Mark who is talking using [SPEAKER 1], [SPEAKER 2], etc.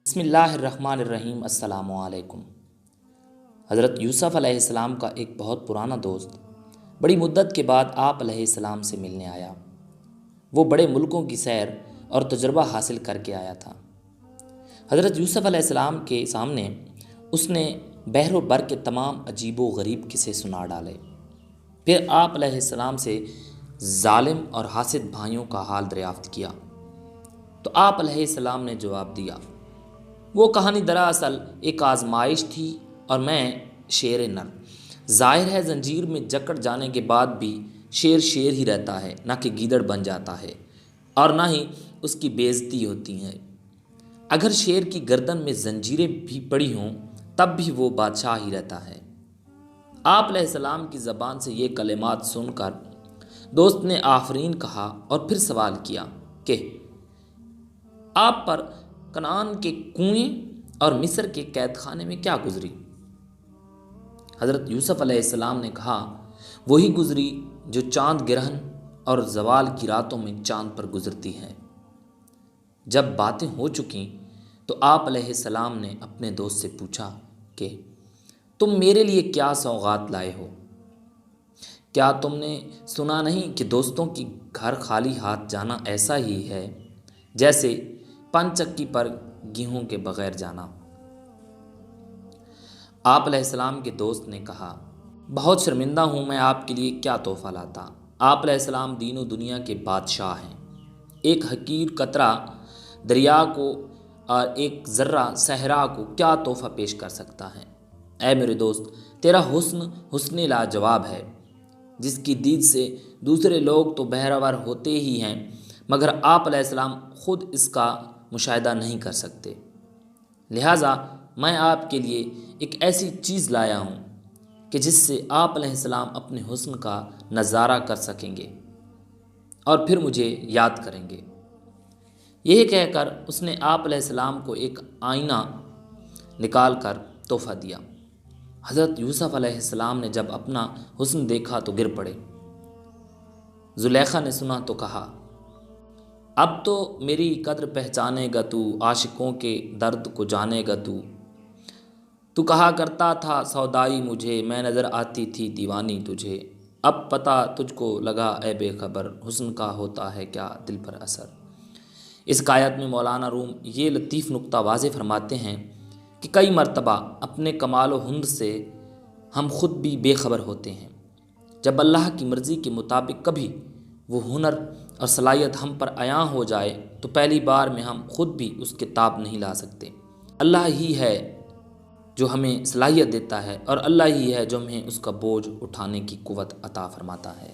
[SPEAKER 1] بسم اللہ الرحمن الرحیم۔ السلام علیکم۔ حضرت یوسف علیہ السلام کا ایک بہت پرانا دوست بڑی مدت کے بعد آپ علیہ السلام سے ملنے آیا۔ وہ بڑے ملکوں کی سیر اور تجربہ حاصل کر کے آیا تھا۔ حضرت یوسف علیہ السلام کے سامنے اس نے بحر و بر کے تمام عجیب و غریب قصے سنا ڈالے۔ پھر آپ علیہ السلام سے ظالم اور حاسد بھائیوں کا حال دریافت کیا تو آپ علیہ السلام نے جواب دیا، وہ کہانی دراصل ایک آزمائش تھی اور میں شیر نر۔ ظاہر ہے زنجیر میں جکڑ جانے کے بعد بھی شیر شیر ہی رہتا ہے، نہ کہ گیدڑ بن جاتا ہے اور نہ ہی اس کی بےعزتی ہوتی ہے۔ اگر شیر کی گردن میں زنجیریں بھی پڑی ہوں تب بھی وہ بادشاہ ہی رہتا ہے۔ آپ علیہ السلام کی زبان سے یہ کلمات سن کر دوست نے آفرین کہا اور پھر سوال کیا کہ آپ پر کنعان کے کنویں اور مصر کے قید خانے میں کیا گزری؟ حضرت یوسف علیہ السلام نے کہا، وہی گزری جو چاند گرہن اور زوال کی راتوں میں چاند پر گزرتی ہے۔ جب باتیں ہو چکیں تو آپ علیہ السلام نے اپنے دوست سے پوچھا کہ تم میرے لیے کیا سوغات لائے ہو؟ کیا تم نے سنا نہیں کہ دوستوں کی گھر خالی ہاتھ جانا ایسا ہی ہے جیسے پنچکی پر گیہوں کے بغیر جانا؟ آپ علیہ السلام کے دوست نے کہا، بہت شرمندہ ہوں، میں آپ کے لیے کیا تحفہ لاتا۔ آپ علیہ السلام دین و دنیا کے بادشاہ ہیں۔ ایک حقیر قطرہ دریا کو اور ایک ذرہ صحرا کو کیا تحفہ پیش کر سکتا ہے؟ اے میرے دوست، تیرا حسن لاجواب ہے، جس کی دید سے دوسرے لوگ تو بہرور ہوتے ہی ہیں مگر آپ علیہ السلام خود اس کا مشاہدہ نہیں کر سکتے۔ لہٰذا میں آپ کے لیے ایک ایسی چیز لایا ہوں کہ جس سے آپ علیہ السلام اپنے حسن کا نظارہ کر سکیں گے اور پھر مجھے یاد کریں گے۔ یہ کہہ کر اس نے آپ علیہ السلام کو ایک آئینہ نکال کر تحفہ دیا۔ حضرت یوسف علیہ السلام نے جب اپنا حسن دیکھا تو گر پڑے۔ زلیخا نے سنا تو کہا، اب تو میری قدر پہچانے گا تو، عاشقوں کے درد کو جانے گا تو کہا کرتا تھا سودائی مجھے، میں نظر آتی تھی دیوانی تجھے، اب پتہ تجھ کو لگا اے بے خبر، حسن کا ہوتا ہے کیا دل پر اثر۔ اس آیت میں مولانا روم یہ لطیف نکتہ واضح فرماتے ہیں کہ کئی مرتبہ اپنے کمال و ہنر سے ہم خود بھی بے خبر ہوتے ہیں۔ جب اللہ کی مرضی کے مطابق کبھی وہ ہنر اور صلاحیت ہم پر عیاں ہو جائے تو پہلی بار میں ہم خود بھی اس کے تاب نہیں لا سکتے۔ اللہ ہی ہے جو ہمیں صلاحیت دیتا ہے اور اللہ ہی ہے جو ہمیں اس کا بوجھ اٹھانے کی قوت عطا فرماتا ہے۔